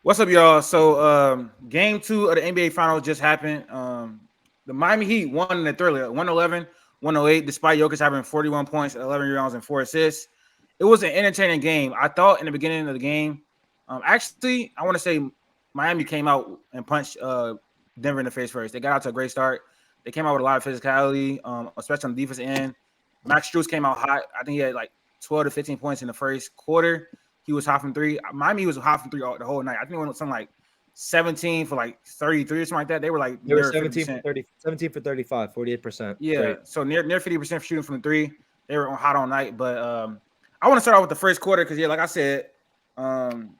What's up, y'all? So, game two of the NBA Finals just happened. The Miami Heat won in the thriller, 111, 108, despite Jokic having 41 points, 11 rebounds, and 4 assists. It was an entertaining game. I thought in the beginning of the game, actually, I want to say Miami came out and punched Denver in the face first. They got out to a great start. They came out with a lot of physicality, especially on the defensive end. Max Strus came out hot. I think he had like 12 to 15 points in the first quarter. He was hot from three. Miami was hot from three the whole night. I think it went something like 17 for like 33 or something like that. They were like They were near 50%. 17 for 35, 48%. Yeah, Great. so near 50% shooting from the three. They were hot all night. But I want to start off with the first quarter because, yeah, like I said, um,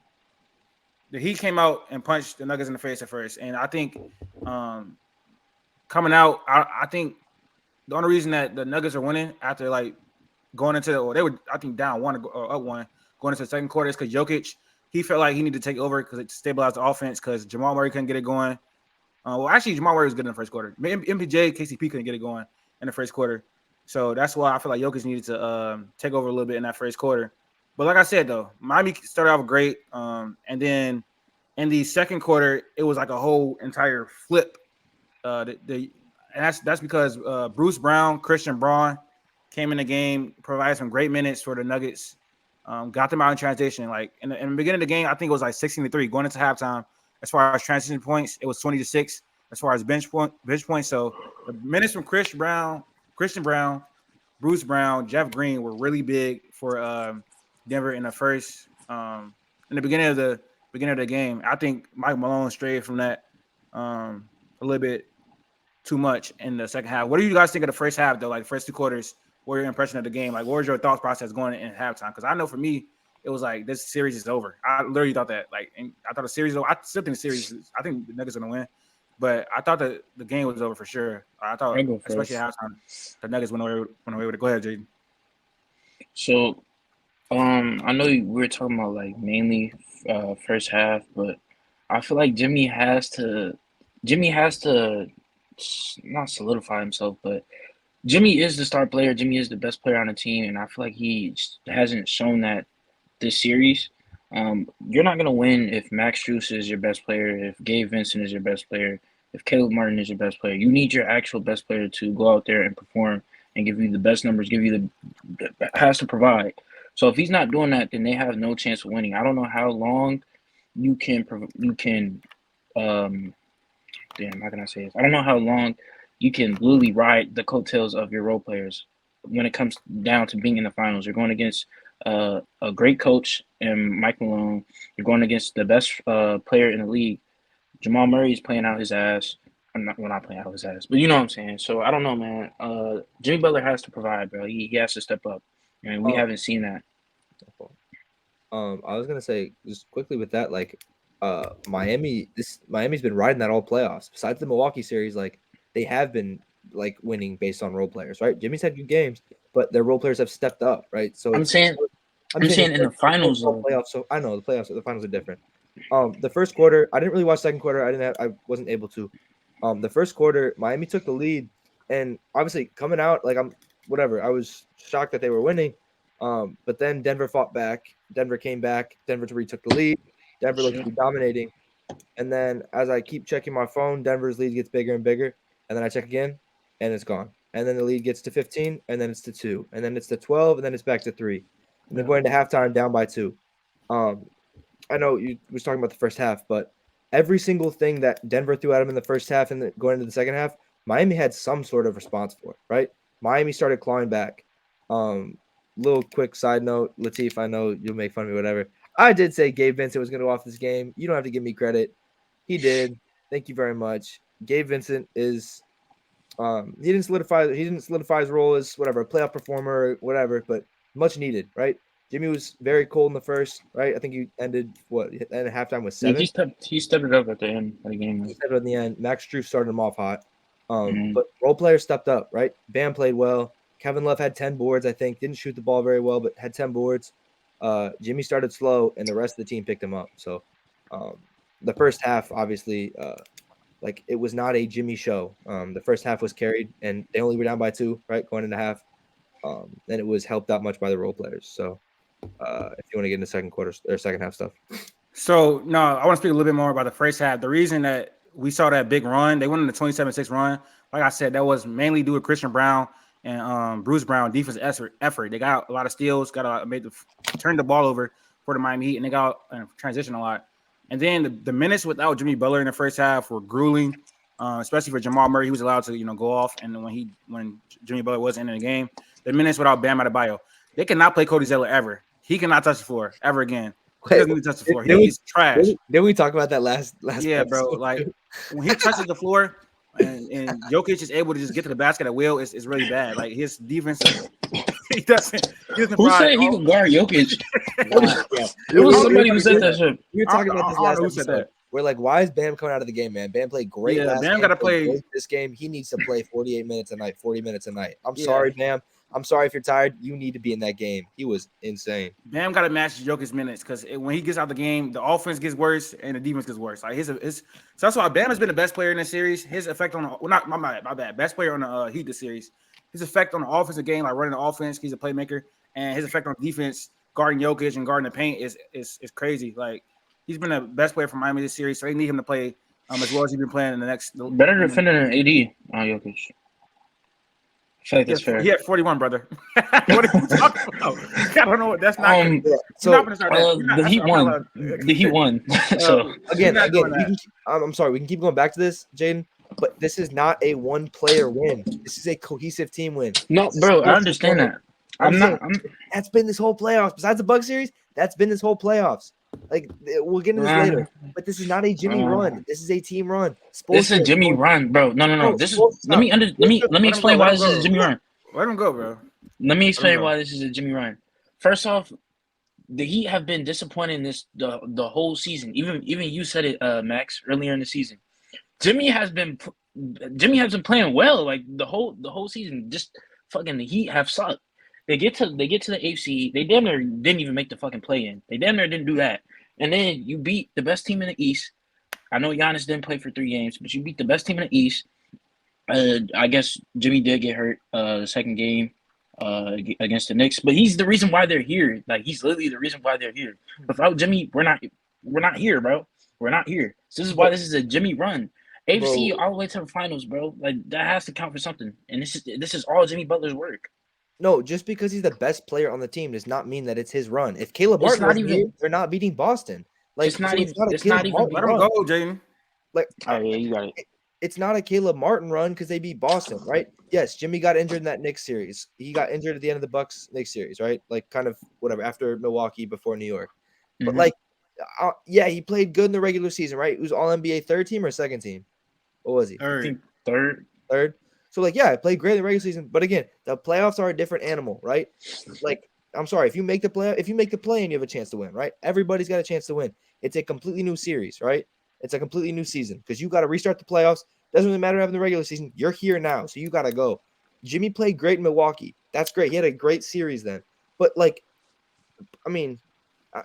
the Heat came out and punched the Nuggets in the face at first. And I think um, coming out, I think the only reason that the Nuggets are winning after like going into or they were I think down one or up one going into the second quarter is because Jokic he felt like he needed to take over because it stabilized the offense because Jamal Murray couldn't get it going. Well, actually, Jamal Murray was good in the first quarter. MPJ, KCP couldn't get it going in the first quarter, so that's why I feel like Jokic needed to take over a little bit in that first quarter. But like I said, though, Miami started off great, and then in the second quarter, it was like a whole entire flip. And that's because Bruce Brown, Christian Braun came in the game, provided some great minutes for the Nuggets, got them out in transition. Like in the beginning of the game, I think it was like 16-3 going into halftime. As far as transition points, it was 20-6. As far as bench points, so the minutes from Christian Brown, Bruce Brown, Jeff Green were really big for Denver in the first in the beginning of the game. I think Mike Malone strayed from that a little bit too much in the second half. What do you guys think of the first half though? Like the first two quarters, what were your impression of the game? Like what was your thought process going in halftime? Because I know for me, it was like this series is over. I literally thought that. Like, and I thought the series. I still think the series. I think the Nuggets are gonna win, but I thought that the game was over for sure. I thought, I go especially first. at halftime, the Nuggets went away with it. Go ahead, Jaden. So, I know we were talking about like mainly first half, but I feel like Jimmy has to not solidify himself, but Jimmy is the star player. Jimmy is the best player on the team, and I feel like he hasn't shown that this series. You're not gonna win if Max Strus is your best player, if Gabe Vincent is your best player, if Caleb Martin is your best player. You need your actual best player to go out there and perform and give you the best numbers, give you the has to provide. So if he's not doing that, then they have no chance of winning. I don't know how long you can um damn, how can I say this? I don't know how long you can literally ride the coattails of your role players when it comes down to being in the finals. You're going against a great coach and Mike Malone. You're going against the best player in the league. Jamal Murray is playing out his ass. I'm not, well, not playing out his ass, but you know what I'm saying. So I don't know, man. Jimmy Butler has to provide, bro. He has to step up, and we Um, haven't seen that. I was gonna say just quickly with that, like, Miami's been riding that all playoffs. Besides the Milwaukee series, like they have been like winning based on role players, right? Jimmy's had good games, but their role players have stepped up, right? So I'm it's saying, I'm I'm saying saying in the finals overall though. playoffs. So I know the finals are different. The first quarter, I didn't really watch second quarter. I wasn't able to. The first quarter, Miami took the lead, and obviously coming out, like I'm whatever. I was shocked that they were winning. But then Denver fought back. Denver came back. Denver retook the lead. Denver looked to Shit. be dominating. And then as I keep checking my phone, Denver's lead gets bigger and bigger. And then I check again, and it's gone. And then the lead gets to 15, and then it's to 2, and then it's to 12, and then it's back to 3. And then Yeah. going to halftime down by 2. Um, I know you was talking about the first half, but every single thing that Denver threw at him in the first half and going into the second half, Miami had some sort of response for, right? Miami started clawing back. Um, Little quick side note, Latif, I know you'll make fun of me, whatever. I did say Gabe Vincent was going to go off this game. You don't have to give me credit. He did. Thank you very much. Gabe Vincent is he didn't solidify his role as whatever, a playoff performer or whatever, but much needed, right? Jimmy was very cold in the first, right? I think he ended what ended halftime with Yeah, 7. he stepped it up at the end of the game. He said in the end, Max Drew started him off hot. Mm-hmm. But role players stepped up, right? Bam played well. Kevin Love had 10 boards, I think. Didn't shoot the ball very well, but had 10 boards. Jimmy started slow, and the rest of the team picked him up. So um, the first half, obviously, like it was not a Jimmy show. The first half was carried, and they only were down by 2, right, going into half. And it was helped out much by the role players. So if you want to get into second quarter or second half stuff, So no, I want to speak a little bit more about the first half. The reason that we saw that big run, they went in the 27-6 run. Like I said, that was mainly due to Christian Brown and Bruce Brown defense effort. They got a lot of steals, turned the ball over for the Miami Heat, and they got transition a lot. And then the minutes without Jimmy Butler in the first half were grueling, especially for Jamal Murray. He was allowed to go off, and when Jimmy Butler wasn't in the game, the minutes without Bam Adebayo, they cannot play Cody Zeller ever. He cannot touch the floor ever again. He doesn't need to touch the floor. He's trash. Did we talk about that last? Yeah, bro. Like when he touches the floor and Jokic is able to just get to the basket at will, it's really bad. Like his defense, he doesn't. Who said he could guard Jokic? It was somebody who said that shit. We were talking about this last episode. We're like, why is Bam coming out of the game, man? Bam played great. Yeah, Bam got to play this game. He needs to play 48 minutes a night, 40 minutes a night. I'm sorry, Bam. I'm sorry if you're tired. You need to be in that game. He was insane. Bam got to match Jokic's minutes because when he gets out the game, the offense gets worse and the defense gets worse. Like so that's why Bam has been the best player in this series. His effect on my bad, best player on the Heat this series. His effect on the offensive game, like running the offense, he's a playmaker, and his effect on defense, guarding Jokic and guarding the paint is crazy. Like he's been the best player for Miami this series, so they need him to play as well as he's been playing in the next. Better defender than AD on Jokic. I feel like that's fair. He had 41, brother. What are you talking about? I don't know. That's not. The Heat won. The Heat won. So again, I'm sorry. We can keep going back to this, Jaden. But this is not a one-player win. This is a cohesive team win. No, bro, I understand that. That's been this whole playoffs. Besides the Bucks series, that's been this whole playoffs. Like we'll get into this later, but this is not a Jimmy run. This is a team run. This is a Jimmy run, bro. No. This is let me explain why this is a Jimmy run. Let him go, bro. Let me explain why this is a Jimmy run. First off, the Heat have been disappointing the whole season. Even you said it, Max, earlier in the season. Jimmy has been playing well like the whole season. Just fucking the Heat have sucked. They get to the AFC. They damn near didn't even make the fucking play in. They damn near didn't do that. And then you beat the best team in the East. I know Giannis didn't play for 3 games, but you beat the best team in the East. I guess Jimmy did get hurt the second game against the Knicks, but he's the reason why they're here. Like he's literally the reason why they're here. Without Jimmy, we're not here, bro. We're not here. So this is why this is a Jimmy run. AFC all the way to the finals, bro. Like that has to count for something. And this is all Jimmy Butler's work. No, just because he's the best player on the team does not mean that it's his run. If Caleb Martin was here, they're not beating Boston. Like it's not even. Let him go, Jaden. Like, yeah, you got it. It's not a Caleb Martin run because they beat Boston, right? Yes, Jimmy got injured in that Knicks series. He got injured at the end of the Bucks Knicks series, right? Like, kind of whatever after Milwaukee, before New York. But like, he played good in the regular season, right? He was All NBA third team or second team. What was he? Third. So like, I played great in the regular season, but again, the playoffs are a different animal, right? Like, I'm sorry, if you make the play and you have a chance to win, right? Everybody's got a chance to win. It's a completely new series, right? It's a completely new season because you got to restart the playoffs. Doesn't really matter having the regular season. You're here now, so you got to go. Jimmy played great in Milwaukee. That's great. He had a great series then. But like, I mean,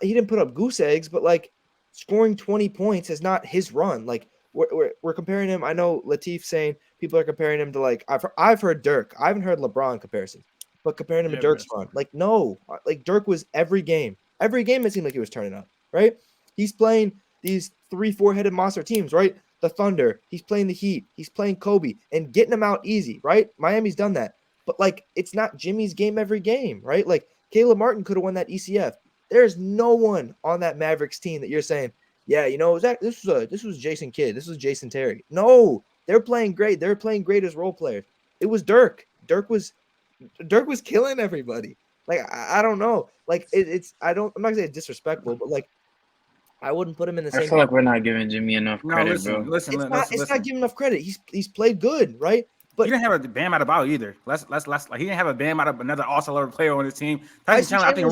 he didn't put up goose eggs, but like, scoring 20 points is not his run. Like, we're comparing him. I know Latif saying people are comparing him to like I've heard Dirk. I haven't heard LeBron comparison, but comparing him to Dirk's run, like no, like Dirk was every game it seemed like he was turning up, right? He's playing these 3-4 headed monster teams, right? The Thunder, he's playing the Heat, he's playing Kobe and getting them out easy, right? Miami's done that, but like it's not Jimmy's game every game, right? Like Caleb Martin could have won that ECF. There's no one on that Mavericks team that you're saying, yeah, you know, Zach, this was Jason Kidd. This was Jason Terry. No, they're playing great. They're playing great as role players. It was Dirk. Dirk was killing everybody. Like, I don't know. Like, I'm not gonna say it's disrespectful, but like, I wouldn't put him in the same. I feel like we're not giving Jimmy enough credit, bro. Listen. It's not giving enough credit. He's played good, right? But he didn't have a Bam Adebayo either. Let's like he didn't have a Bam out of another awesome level player on his team. Tyson Chandler, I think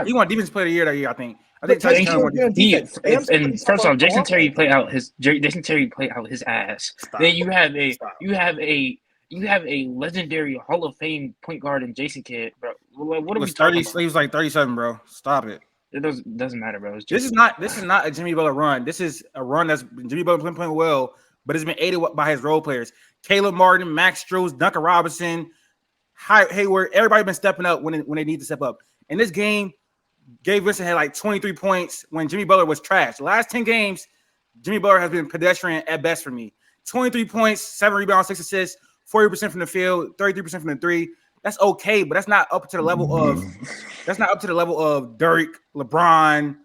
he won defense player of the year that year. I think Tyson Chandler won defense. And first off, Jason Terry played out his ass. Stop. Then you have a legendary Hall of Fame point guard in Jason Kidd, bro. What are we talking about? He was like 37, bro. Stop it. It doesn't matter, bro. This is not a Jimmy Butler run. This is a run that's Jimmy Butler playing well, but it's been aided by his role players. Caleb Martin, Max Strus, Duncan Robinson, Hayward. Everybody been stepping up when they need to step up. In this game, Gabe Vincent had like 23 points when Jimmy Butler was trash. The last 10 games, Jimmy Butler has been pedestrian at best for me. 23 points, 7 rebounds, 6 assists, 40% from the field, 33% from the three. That's okay, but that's not up to the level of Dirk, LeBron,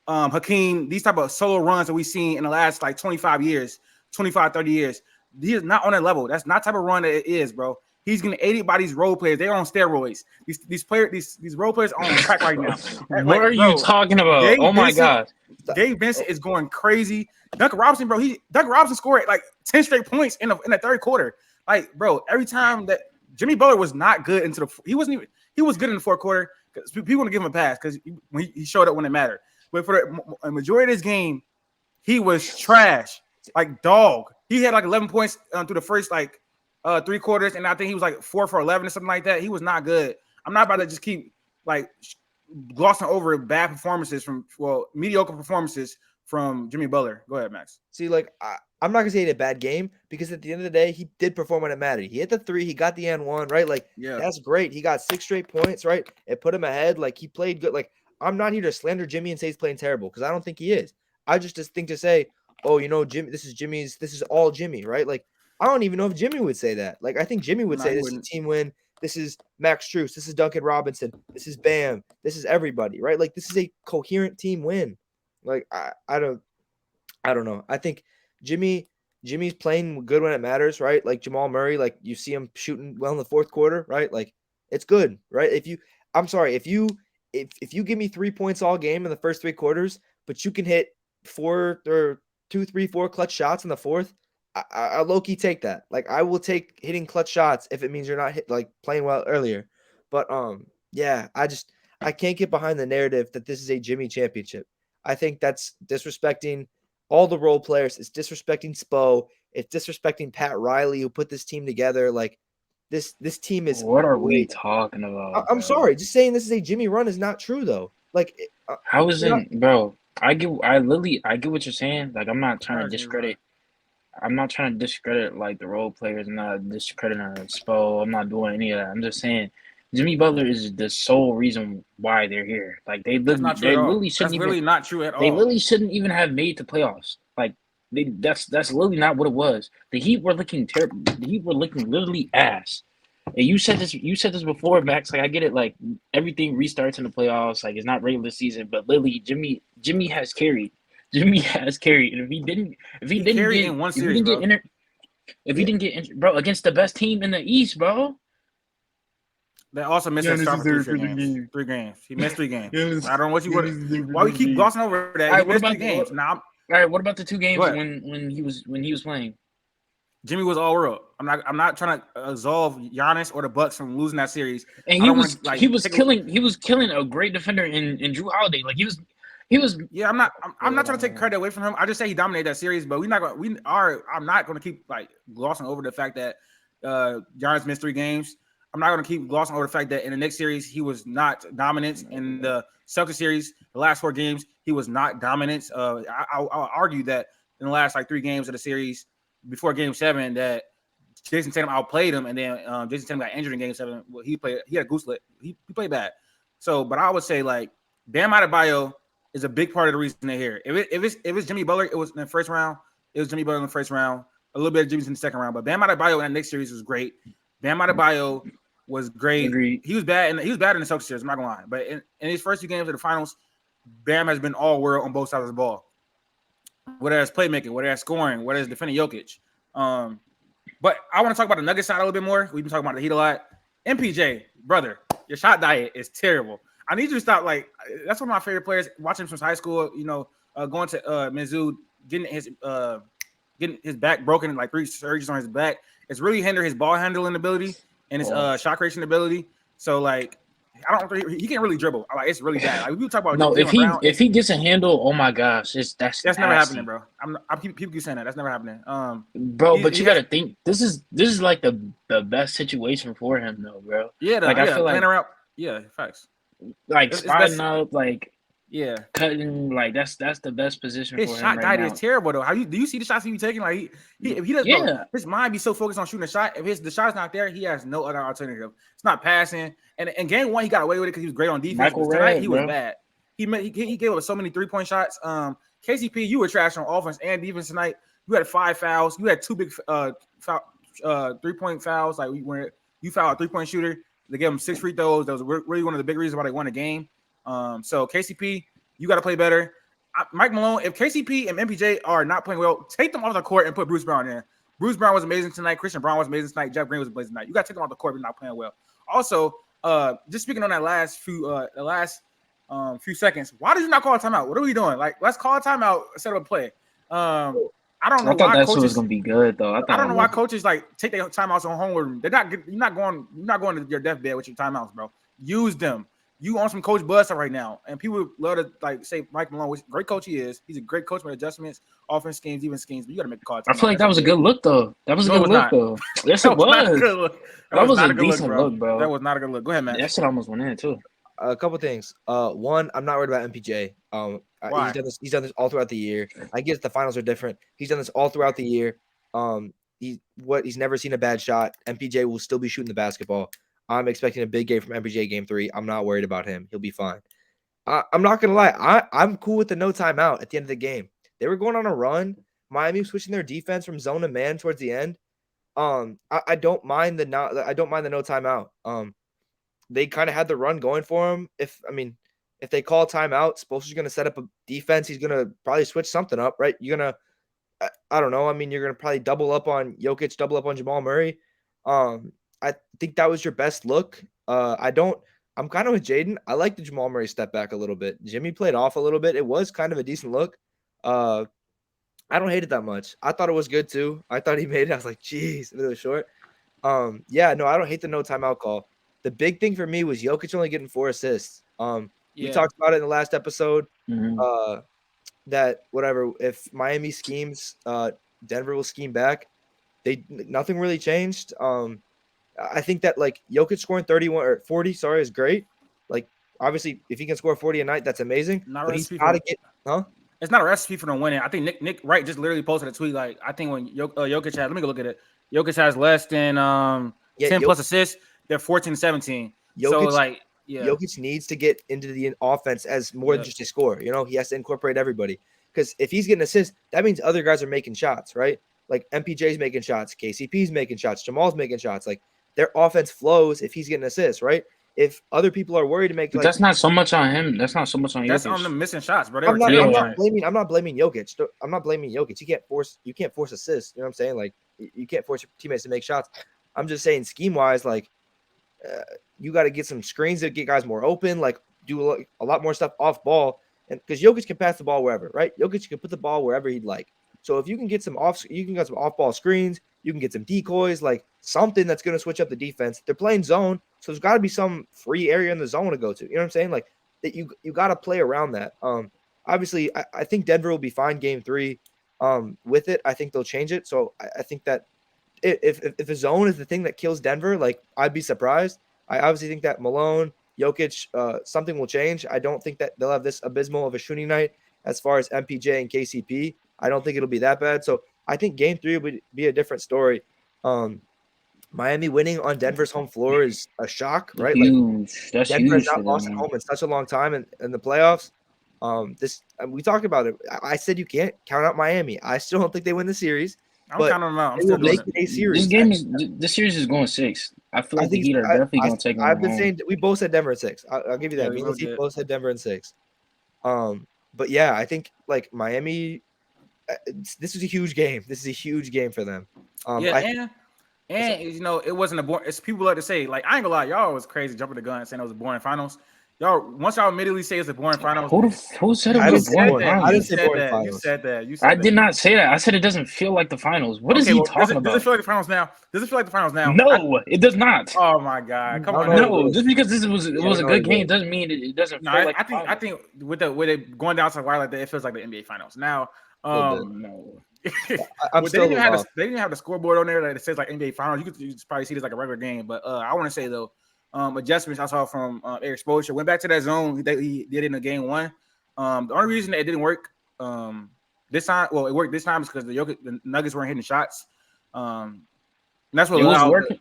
Hakeem, these type of solo runs that we've seen in the last like 25 years, 25, 30 years. He is not on that level. That's not the type of run that it is, bro. He's getting aided by these role players. They're on steroids. These role players are on crack right now. What are you talking about? Oh my God. Gabe Vincent is going crazy. Duncan Robinson, bro. Duncan Robinson scored like 10 straight points in the third quarter. Like, bro, every time that Jimmy Butler was not good he was good in the fourth quarter because people want to give him a pass because he showed up when it mattered. But for the majority of this game, he was trash, like dog. He had like 11 points through the first like 3 quarters, and I think he was like 4 for 11 or something like that. He was not good. I'm not about to just keep like glossing over bad performances mediocre performances from Jimmy Butler. Go ahead, Max. See, like I'm not gonna say he had a bad game because at the end of the day, he did perform when it mattered. He hit the 3, he got the N1, right? Like, that's great. He got 6 straight points, right? It put him ahead. Like, he played good. Like, I'm not here to slander Jimmy and say he's playing terrible because I don't think he is. I just think to say, oh, Jimmy, this is all Jimmy, right? Like, I don't even know if Jimmy would say that. Like, I think Jimmy would say this is a team win. This is Max Strus. This is Duncan Robinson. This is Bam. This is everybody, right? Like, this is a coherent team win. Like, I don't know. I think Jimmy's playing good when it matters, right? Like Jamal Murray, like you see him shooting well in the fourth quarter, right? Like, it's good, right? If you give me 3 points all game in the first 3 quarters, but you can hit 4 or 2, 3, 4 clutch shots in the fourth, I low-key take that. Like, I will take hitting clutch shots if it means you're not playing well earlier. But yeah, I can't get behind the narrative that this is a Jimmy championship. I think that's disrespecting all the role players. It's disrespecting Spo. It's disrespecting Pat Riley, who put this team together. Like, this team is. What are we talking about? I'm sorry, just saying this is a Jimmy run is not true though. Like, how is it, bro? I get what you're saying. Like, I'm not trying to discredit. I'm not trying to discredit like the role players. I'm not discrediting Spo. I'm not doing any of that. I'm just saying Jimmy Butler is the sole reason why they're here. Like, That's not true at all. They literally shouldn't even have made the playoffs. Like, that's literally not what it was. The Heat were looking terrible. The Heat were looking literally ass. And you said this before, Max. Like, I get it. Like, everything restarts in the playoffs. Like, it's not regular season, but literally, Jimmy has carried. Jimmy has carried, and if he didn't get injured, bro, against the best team in the East, bro. They also missed his start for 3 games. He missed 3 games. I don't know what you would. Why we keep glossing over that? He missed 3 games. All right, what about the 2 games when he was playing? Jimmy was all world. I'm not trying to absolve Giannis or the Bucks from losing that series. And he was killing a great defender in Drew Holiday. Like, he was. Yeah, I'm not trying to take credit away from him. I just say he dominated that series, but I'm not gonna keep like glossing over the fact that Giannis missed 3 games. I'm not gonna keep glossing over the fact that in the next series he was not dominant. In the Celtics series, the last 4 games, he was not dominant. I'll argue that in the last like 3 games of the series before Game 7 that Jason Tatum outplayed him, and then Jason Tatum got injured in Game 7. Well, he had a gooselet. He played bad. So, but I would say like Bam Adebayo is a big part of the reason they're here. If it's Jimmy Butler, it was in the first round. It was Jimmy Butler in the first round. A little bit of Jimmy's in the second round, but Bam Adebayo in that next series was great. Bam Adebayo was great. Agreed. He was bad in the Celtics series. I'm not gonna lie, but in his first 2 games of the finals, Bam has been all world on both sides of the ball. Whether it's playmaking, whether it's scoring, whether it's defending Jokic. But I want to talk about the Nuggets side a little bit more. We've been talking about the Heat a lot. MPJ, brother, your shot diet is terrible. I need you to stop. Like, that's one of my favorite players. Watching him since high school, going to Mizzou, getting his back broken, like 3 surgeries on his back. It's really hindered his ball handling ability and his shot creation ability. So, like, he can't really dribble. Like, it's really bad. Like, we talk about if he gets a handle, oh my gosh, that's never happening, bro. People keep saying that. That's never happening. Bro, but you gotta think this is like the best situation for him, though, bro. Yeah, like I feel like playing around. Yeah, facts. Like spotting up, like Yeah. cutting. Like that's the best position His for him shot right guide now. is terrible though. Do you see the shots he be taking? Like if he does, bro, Yeah, his mind be so focused on shooting a shot. If the shot's not there, he has no other alternative. It's not passing. And in game one, he got away with it because he was great on defense. Michael But tonight he Redd, was bro. bad. He gave up so many 3-point shots. KCP, you were trash on offense and defense tonight. You had 5 fouls. You had 2 big foul, 3-point fouls. Like when you fouled a 3-point shooter, they gave him 6 free throws. That was really one of the big reasons why they won the game. So KCP, you got to play better. Mike Malone, if KCP and MPJ are not playing well, take them off the court and put Bruce Brown in. Bruce Brown was amazing tonight. Christian Brown was amazing tonight. Jeff Green was amazing tonight. You got to take them off the court if they're not playing well. Also, just speaking on that last few seconds, why did you not call a timeout? What are we doing? Like, let's call a timeout instead of a play. I don't know I thought why that coaches was gonna be good though. I don't know why coaches like take their timeouts on homework. They're not. You're not going to your deathbed with your timeouts, bro. Use them. You on some coach buzz right now, and people love to like say Mike Malone, which great coach he is. He's a great coach with adjustments, offense schemes, even schemes. But you got to make a call. I feel like that was a good look though. That was a No, good it was look not. though. Yes, That it was not a was. good look. That was not a good decent look, bro. That was not a good look. Go ahead, man. That shit almost went in too. A couple things. One, I'm not worried about MPJ. Why? He's done this all throughout the year. I guess the finals are different. He's done this all throughout the year. He's never seen a bad shot. MPJ will still be shooting the basketball. I'm expecting a big game from MPJ game 3. I'm not worried about him. He'll be fine. I'm not gonna lie. I'm cool with the no timeout at the end of the game. They were going on a run. Miami was switching their defense from zone to man towards the end. I don't mind the no timeout. They kind of had the run going for him. If they call timeout, Spoelstra's going to set up a defense. He's going to probably switch something up, right? You're going to, I don't know. You're going to probably double up on Jokic, double up on Jamal Murray. I think that was your best look. I'm kind of with Jaedon. I like the Jamal Murray step back a little bit. Jimmy played off a little bit. It was kind of a decent look. I don't hate it that much. I thought it was good too. I thought he made it. I was like, geez, it was short. Yeah, no, I don't hate the no timeout call. The big thing for me was Jokic only getting 4 assists. We talked about it in the last episode. Mm-hmm. That whatever, if Miami schemes, Denver will scheme back. Nothing really changed. I think that like Jokic scoring 31 or 40, is great. Like obviously, if he can score 40 a night, that's amazing. But he's got to get, It's not a recipe for them winning. I think Nick Wright just literally posted a tweet like, I think when Jokic has, let me go look at it. Jokic has less than 10 plus assists. They're 14-17. So like, yeah, Jokic needs to get into the offense as more than just a scorer. You know, he has to incorporate everybody because if he's getting assists, that means other guys are making shots, right? Like MPJ's making shots, KCP's making shots, Jamal's making shots. Like their offense flows if he's getting assists, right? If other people are worried to make, but that's not so much on him. That's not so much on Jokic. That's on them missing shots, bro. I'm not blaming Jokic. I'm not blaming Jokic. You can't force assists. You know what I'm saying? Like you can't force your teammates to make shots. I'm just saying scheme wise, like you got to get some screens that get guys more open. Like do a lot more stuff off ball, and because Jokic can pass the ball wherever, right? Jokic can put the ball wherever he'd like. So if you can get some off ball screens, you can get some decoys, like something that's going to switch up the defense. They're playing zone, so there's got to be some free area in the zone to go to. You know what I'm saying? Like that you got to play around that. Obviously, I think Denver will be fine game 3. With it, I think they'll change it. So I think that if the zone is the thing that kills Denver, like I'd be surprised. I obviously think that Malone, Jokic, something will change. I don't think that they'll have this abysmal of a shooting night as far as MPJ and KCP. I don't think it'll be that bad. So I think game 3 would be a different story. Miami winning on Denver's home floor is a shock, right? Huge. Like, that's Denver huge. has not lost at home in such a long time in the playoffs. We talked about it. I said you can't count out Miami. I still don't think they win the series. I'm counting them out. I'm still make it a series. This series is going 6. I feel like the Heat are definitely going to take them I've been home. saying we both said Denver at 6. I'll give you that. Yeah, We both said Denver at 6. But yeah, I think like Miami. This is a huge game. This is a huge game for them. And you know, it wasn't a boring. It's people like to say, like, I ain't gonna lie, y'all was crazy jumping the gun and saying it was a boring finals. Once y'all immediately say it's a boring finals. Who said it was a boring finals? I didn't say boring finals. You said that. I did not say that. I said it doesn't feel like the finals. What is he talking about? Does it feel like the finals now? Does it feel like the finals now? No, it does not. Oh my God! Come on. No, just because it was a good game doesn't mean it doesn't feel like. I think with it going down to the wire like that, it feels like the NBA finals now. No. They didn't have the scoreboard on there that it says like NBA finals. You could probably see this like a regular game, but I want to say though, adjustments I saw from Eric Spoelstra went back to that zone that he did in the game 1. The only reason that it didn't work this time, well, it worked this time is because the Nuggets weren't hitting shots. And that's what It was allowed. working.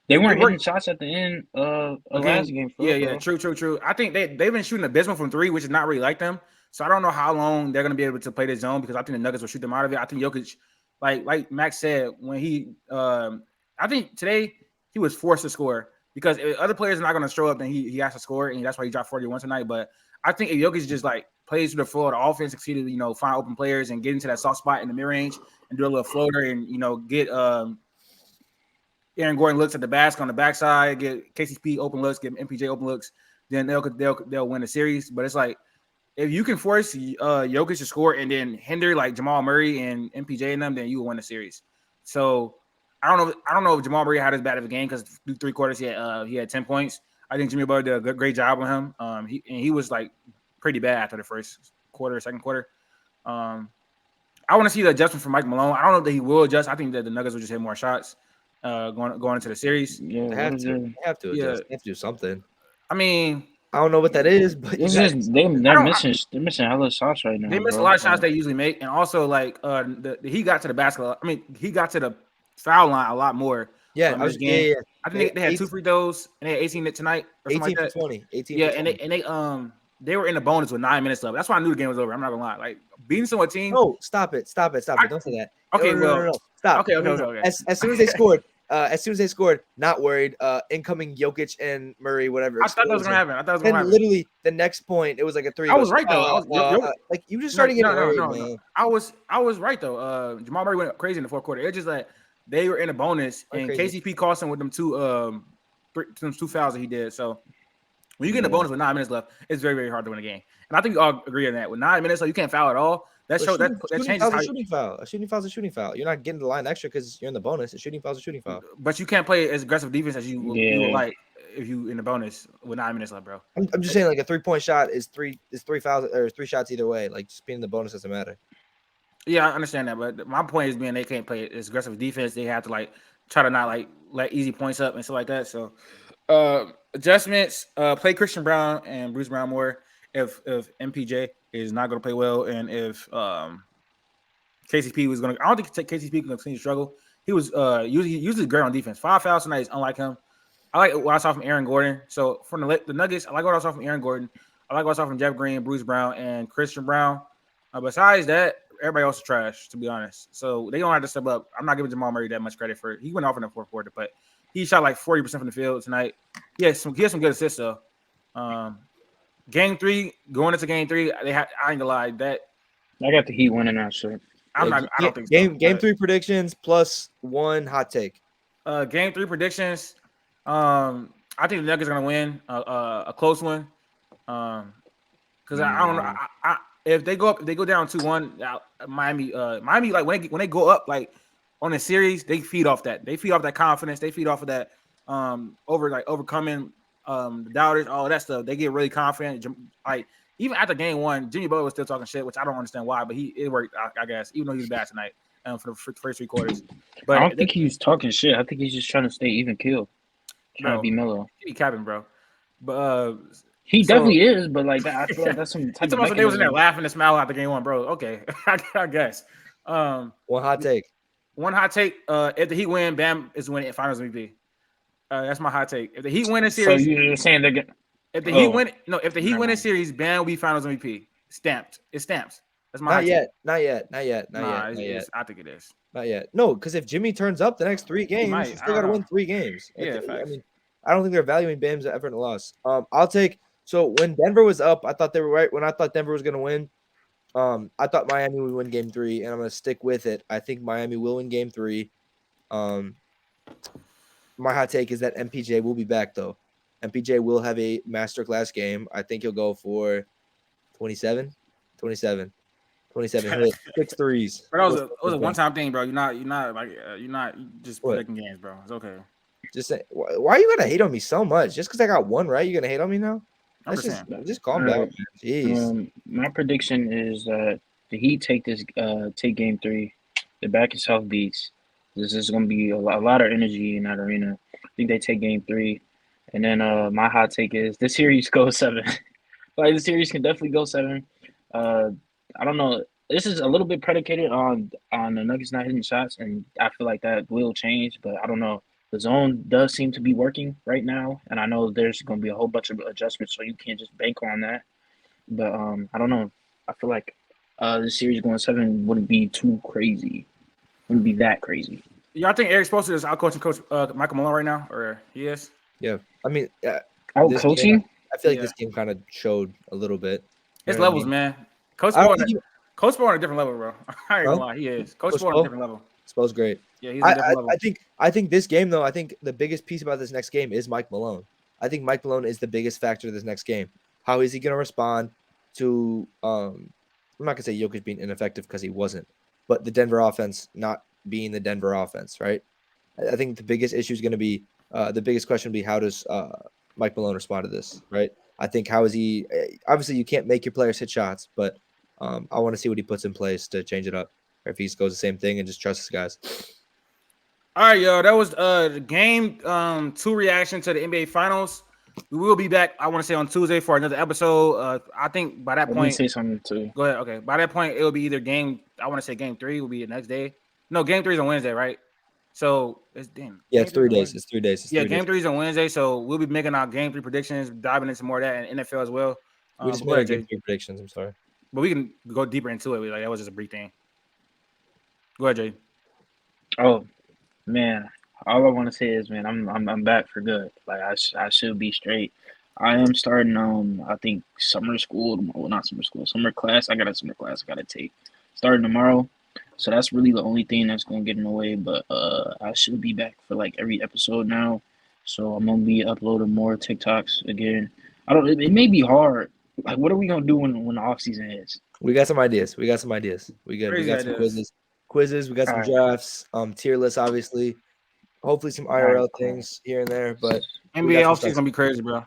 They weren't hitting worked. shots at the end of Again, last game. yeah, true. I think they've been shooting abysmal from three, which is not really like them. So I don't know how long they're going to be able to play this zone because I think the Nuggets will shoot them out of it. I think Jokic, like Max said, when I think today he was forced to score because if other players are not going to show up, then he has to score, and that's why he dropped 41 tonight. But I think if Jokic just like plays through the floor, the offense succeeded, find open players and get into that soft spot in the mid range and do a little floater and get Aaron Gordon looks at the basket on the backside, get KCP open looks, get MPJ open looks, then they'll win the series. But it's like if you can force Jokic to score and then hinder like Jamal Murray and MPJ in them, then you will win the series. So I don't know if Jamal Murray had as bad of a game because through 3 quarters he had 10 points. I think Jimmy Butler did a great job on him. He was like pretty bad after the first quarter, second quarter. I want to see the adjustment from Mike Malone. I don't know that he will adjust. I think that the Nuggets will just hit more shots. Going into the series. Yeah, They have to. They have to adjust. They have to do something. I mean, I don't know what that is, but it's just they're missing hella shots right now. They miss a lot of shots they usually make, and also like he got to the basket. I mean, he got to the foul line a lot more. Yeah, I think they had 2 free throws and they had 18 tonight. Or 18 like for that. 20. 18. Yeah, for 20. and they were in the bonus with 9 minutes left. That's why I knew the game was over. I'm not gonna lie. Like beating someone team. No, stop it. Don't say that. Okay, no. Stop. Okay. As soon as they scored, not worried. Incoming Jokic and Murray, whatever. I thought that was gonna happen. And literally the next point, it was like a 3. I was right though. Like you just started getting worried, man. No. I was right though. Jamal Murray went crazy in the fourth quarter. It's just like they were in a bonus, and KCP cost him with them 2 fouls that he did. So when you get in a bonus with 9 minutes left, it's very, very hard to win a game. And I think we all agree on that. With 9 minutes left, you can't foul at all. That changes how a shooting foul. A shooting foul is a shooting foul. You're not getting the line extra because you're in the bonus. A shooting foul is a shooting foul. But you can't play as aggressive defense as you would like if you in the bonus with 9 minutes left, bro. I'm just saying, like a 3-point shot is 3 fouls or 3 shots either way. Like just being in the bonus doesn't matter. Yeah, I understand that, but my point is being they can't play as aggressive defense. They have to like try to not like let easy points up and stuff like that. So adjustments, play Christian Brown and Bruce Brown more if MPJ is not going to play well, and if KCP was going to, I don't think KCP can continue to struggle. He was usually great on defense. 5 fouls tonight is unlike him. I like what I saw from Aaron Gordon. So from the Nuggets, I like what I saw from Aaron Gordon. I like what I saw from Jeff Green, Bruce Brown, and Christian Brown. Besides that, everybody else is trash, to be honest. So they don't have to step up. I'm not giving Jamal Murray that much credit for it. He went off in the fourth quarter, but he shot like 40% from the field tonight. He has some good assists though. Game 3, going into game 3, I ain't gonna lie, that I got the Heat winning that shit. I don't think so. Game 3 predictions plus 1 hot take. Game 3 predictions. I think the Nuggets are gonna win a close one. Because I don't know. If they go down 2-1, Miami like when they go up like on a series, they feed off that. They feed off that confidence. They feed off of that overcoming the doubters, all that stuff. They get really confident. Like even after game 1, Jimmy Butler was still talking shit, which I don't understand why, but it worked. I guess even though he was bad tonight for the first 3 quarters. But I don't think he's talking shit. I think he's just trying to stay even keel, trying to be mellow. He capping, bro. But he definitely is, but like that, I feel like that's some type of they was in there laughing and smiling after game 1, bro. Okay, I guess. One hot take. If the Heat win, Bam is winning Finals MVP. That's my hot take. If the Heat win a series, so you're saying they're gonna. If the Heat win a series, Bam will be Finals MVP. Stamped. It's stamped. That's my not yet. I think it is. Not yet. No, because if Jimmy turns up the next 3 games, he's still got to win 3 games. Yeah, I mean, I don't think they're valuing Bam's effort in a loss. I'll take. So when Denver was up, I thought they were right. When I thought Denver was going to win, I thought Miami would win Game 3, and I'm going to stick with it. I think Miami will win Game 3. My hot take is that MPJ will be back, though. MPJ will have a masterclass game. I think he'll go for 27. He'll hit 6 threes. But it was a one-time thing, bro. You're not just predicting games, bro. It's okay. Just say, why are you gonna hate on me so much? Just because I got 1 right, you're gonna hate on me now? Just calm down. Jeez. My prediction is that the Heat take Game 3. They're back in South Beach. This is gonna be a lot of energy in that arena. I think they take Game 3, and then my hot take is the series goes 7. Like the series can definitely go 7. I don't know. This is a little bit predicated on the Nuggets not hitting shots, and I feel like that will change. But I don't know. The zone does seem to be working right now, and I know there's going to be a whole bunch of adjustments, so you can't just bank on that. But I don't know. I feel like this series going 7 wouldn't be too crazy. Wouldn't be that crazy. Y'all think Eric Spoelstra is out coaching Coach Michael Malone right now, or he is? Yeah, I mean, Out this coaching? game, I feel like Yeah. this game kind of showed a little bit. You It's know what I levels, mean? man. Coach I Spo don't think on a different level, bro. I ain't gonna lie, he is. Coach Spo on a Spo? different level. Spo's great. Yeah, he's on a different level. I think this game though. I think the biggest piece about this next game is Mike Malone. I think Mike Malone is the biggest factor of this next game. How is he going to respond to? I'm not gonna say Jokic being ineffective because he wasn't, but the Denver offense not being the Denver offense, right? I think the biggest issue is going to be the biggest question will be how does Mike Malone respond to this, right? I think how is he? Obviously, you can't make your players hit shots, but I want to see what he puts in place to change it up, or if he goes the same thing and just trusts his guys. All right, yo, that was the game 2 reaction to the NBA Finals. We will be back, I want to say, on Tuesday for another episode. I think by that Let me point, say something too. go ahead. Okay, by that point, it will be either game. I want to say game 3 will be the next day. No, game 3 is on Wednesday, right? So it's damn. Yeah, Game it's 3 3 is on days. Wednesday. It's 3 days. It's Yeah, 3 days. game 3 is on Wednesday, so we'll be making our game 3 predictions, diving into more of that and NFL as well. We just But made go our ahead, game Jay. 3 predictions. I'm sorry. But we can go deeper into it. Like that was just a brief thing. Go ahead, Jay. Oh man, all I want to say is, man, I'm back for good. Like I should be straight. I am starting I think summer school. Well, not summer school. Summer class. I got a summer class I gotta take starting tomorrow. So that's really the only thing that's gonna get in the way. But I should be back for like every episode now. So I'm gonna be uploading more TikToks again. I don't. It may be hard. Like, what are we gonna do when the off season is? We got some ideas. We got some ideas. We good. We Crazy got some ideas. quizzes. We got All some right. drafts. Tier lists, obviously. Hopefully some All right. IRL Cool. things here and there, but we NBA got some offseason stuff. gonna be crazy, bro. Well, it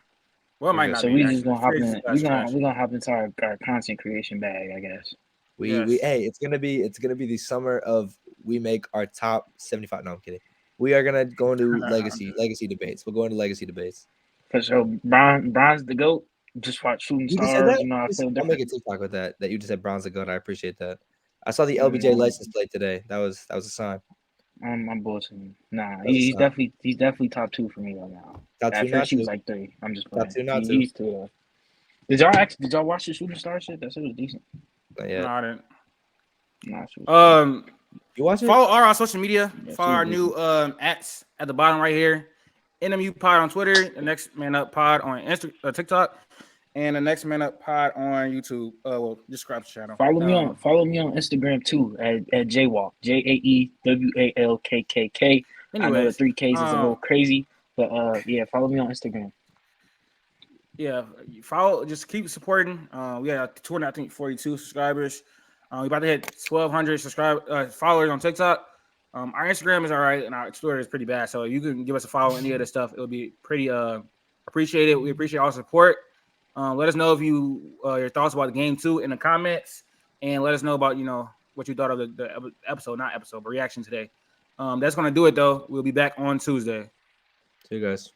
We're might good. not So be we just actually. gonna hop Crazy in. that's trash. We gonna hop into our content creation bag, I guess. We Yes. hey, it's gonna be the summer of we make our top 75. No, I'm kidding. We are gonna go into legacy debates. We'll go into legacy debates. For sure, Bron's the goat. Just watch Shooting You just said Stars. that? You know, I feel I'll make different. a TikTok with that. That you just said Brown's the gun. I appreciate that. I saw the LBJ Mm, license plate today. That was a sign. I'm bullshitting. Nah, That was a sign. he's definitely top 2 for me right now. Top two, At not first he was two. like 3. I'm just Top playing. two, not two. He's 2. Did y'all watch the Shooting Star shit? That shit was decent. Not No, yet. I didn't. Nah, shit was You watch it? Follow our social media. Yeah, Follow our new ats at the bottom right here. NMU Pod on Twitter, the Next Man Up Pod on TikTok, and the Next Man Up Pod on YouTube. Well, just subscribe to the channel. Follow me on Instagram too at Jaywalk, JAEWALKKK. I know the Anyways, 3 Ks is a little crazy, but yeah, follow me on Instagram. yeah, just keep supporting. We got 242 subscribers. We about to hit 1,200 followers on TikTok. Our Instagram is all right, and our Explorer is pretty bad. So if you can give us a follow on any of this stuff, it'll be pretty appreciated. We appreciate all the support. Let us know if your thoughts about the game 2 in the comments, and let us know about what you thought of the episode, not episode, but reaction today. That's gonna do it though. We'll be back on Tuesday. See you guys.